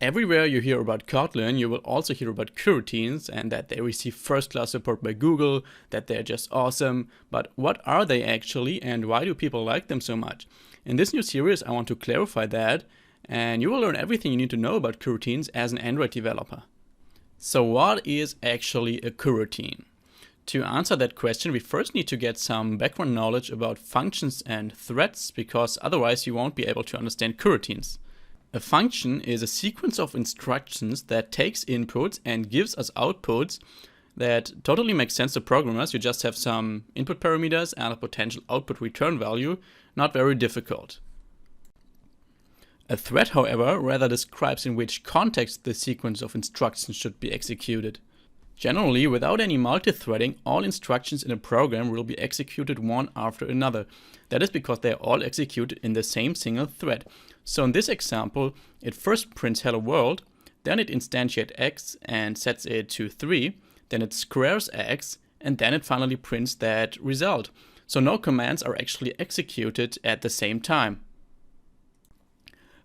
Everywhere you hear about Kotlin, you will also hear about coroutines and that they receive first-class support by Google, that they're just awesome. But what are they actually and why do people like them so much? In this new series, I want to clarify that, and you will learn everything you need to know about coroutines as an Android developer. So what is actually a coroutine? To answer that question, we first need to get some background knowledge about functions and threads, because otherwise you won't be able to understand coroutines. A function is a sequence of instructions that takes inputs and gives us outputs that totally makes sense to programmers. You just have some input parameters and a potential output return value, not very difficult. A thread, however, rather describes in which context the sequence of instructions should be executed. Generally, without any multi-threading, all instructions in a program will be executed one after another. That is because they are all executed in the same single thread. So in this example, it first prints hello world, then it instantiates x and sets it to 3, then it squares x, and then it finally prints that result. So no commands are actually executed at the same time.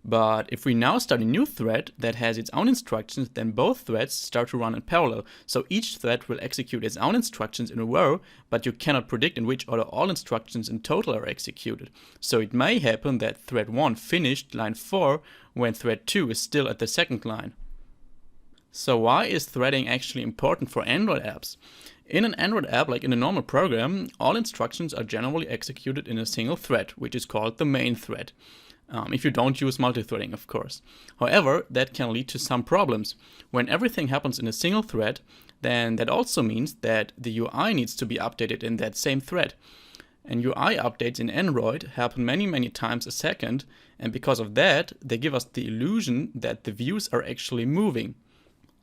But if we now start a new thread that has its own instructions, then both threads start to run in parallel. So each thread will execute its own instructions in a row, but you cannot predict in which order all instructions in total are executed. So it may happen that thread 1 finished line 4 when thread 2 is still at the second line. So why is threading actually important for Android apps? In an Android app, like in a normal program, all instructions are generally executed in a single thread, which is called the main thread. If you don't use multi-threading, of course. However, that can lead to some problems. When everything happens in a single thread, then that also means that the UI needs to be updated in that same thread. And UI updates in Android happen many times a second, and because of that, they give us the illusion that the views are actually moving.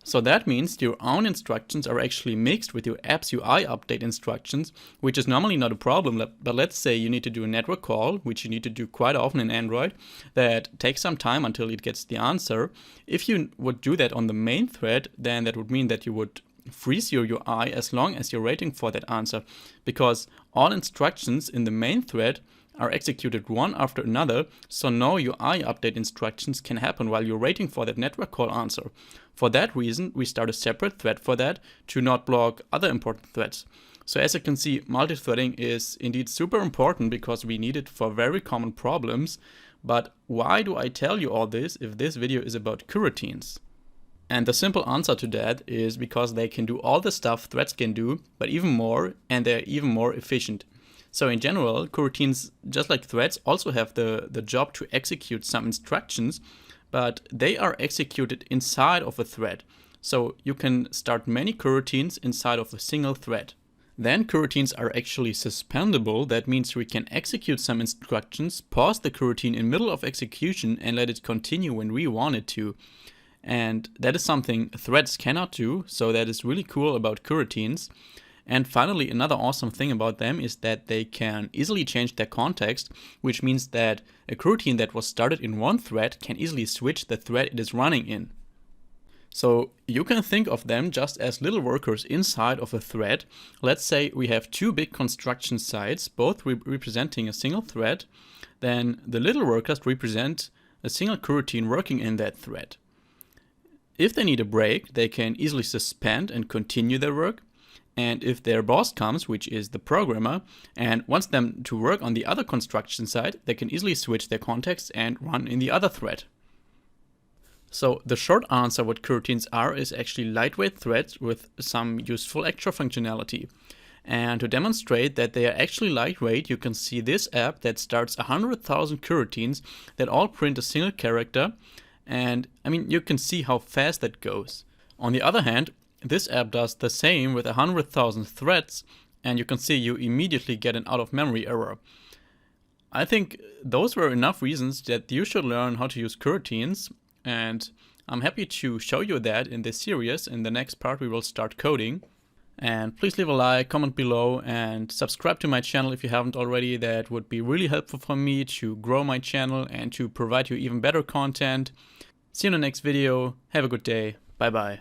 So that means your own instructions are actually mixed with your app's UI update instructions, which is normally not a problem. But let's say you need to do a network call, which you need to do quite often in Android, that takes some time until it gets the answer. If you would do that on the main thread, then that would mean that you would freeze your UI as long as you're waiting for that answer, because all instructions in the main thread are executed one after another, so no UI update instructions can happen while you're waiting for that network call answer. For that reason, we start a separate thread for that to not block other important threads. So as you can see, multi-threading is indeed super important because we need it for very common problems. But why do I tell you all this if this video is about coroutines? And the simple answer to that is because they can do all the stuff threads can do, but even more, and they're even more efficient. So in general, coroutines, just like threads, also have the job to execute some instructions, but they are executed inside of a thread. So you can start many coroutines inside of a single thread. Then coroutines are actually suspendable. That means we can execute some instructions, pause the coroutine in middle of execution and let it continue when we want it to. And that is something threads cannot do, so that is really cool about coroutines. And finally, another awesome thing about them is that they can easily change their context, which means that a coroutine that was started in one thread can easily switch the thread it is running in. So you can think of them just as little workers inside of a thread. Let's say we have two big construction sites, both representing a single thread. Then the little workers represent a single coroutine working in that thread. If they need a break, they can easily suspend and continue their work. And if their boss comes, which is the programmer, and wants them to work on the other construction side, they can easily switch their context and run in the other thread. So the short answer what coroutines are is actually lightweight threads with some useful extra functionality. And to demonstrate that they are actually lightweight, you can see this app that starts 100,000 coroutines that all print a single character. And I mean, you can see how fast that goes. On the other hand, this app does the same with 100,000 threads, and you can see you immediately get an out-of-memory error. I think those were enough reasons that you should learn how to use coroutines, and I'm happy to show you that in this series. In the next part we will start coding. And please leave a like, comment below, and subscribe to my channel if you haven't already. That would be really helpful for me to grow my channel and to provide you even better content. See you in the next video. Have a good day. Bye bye.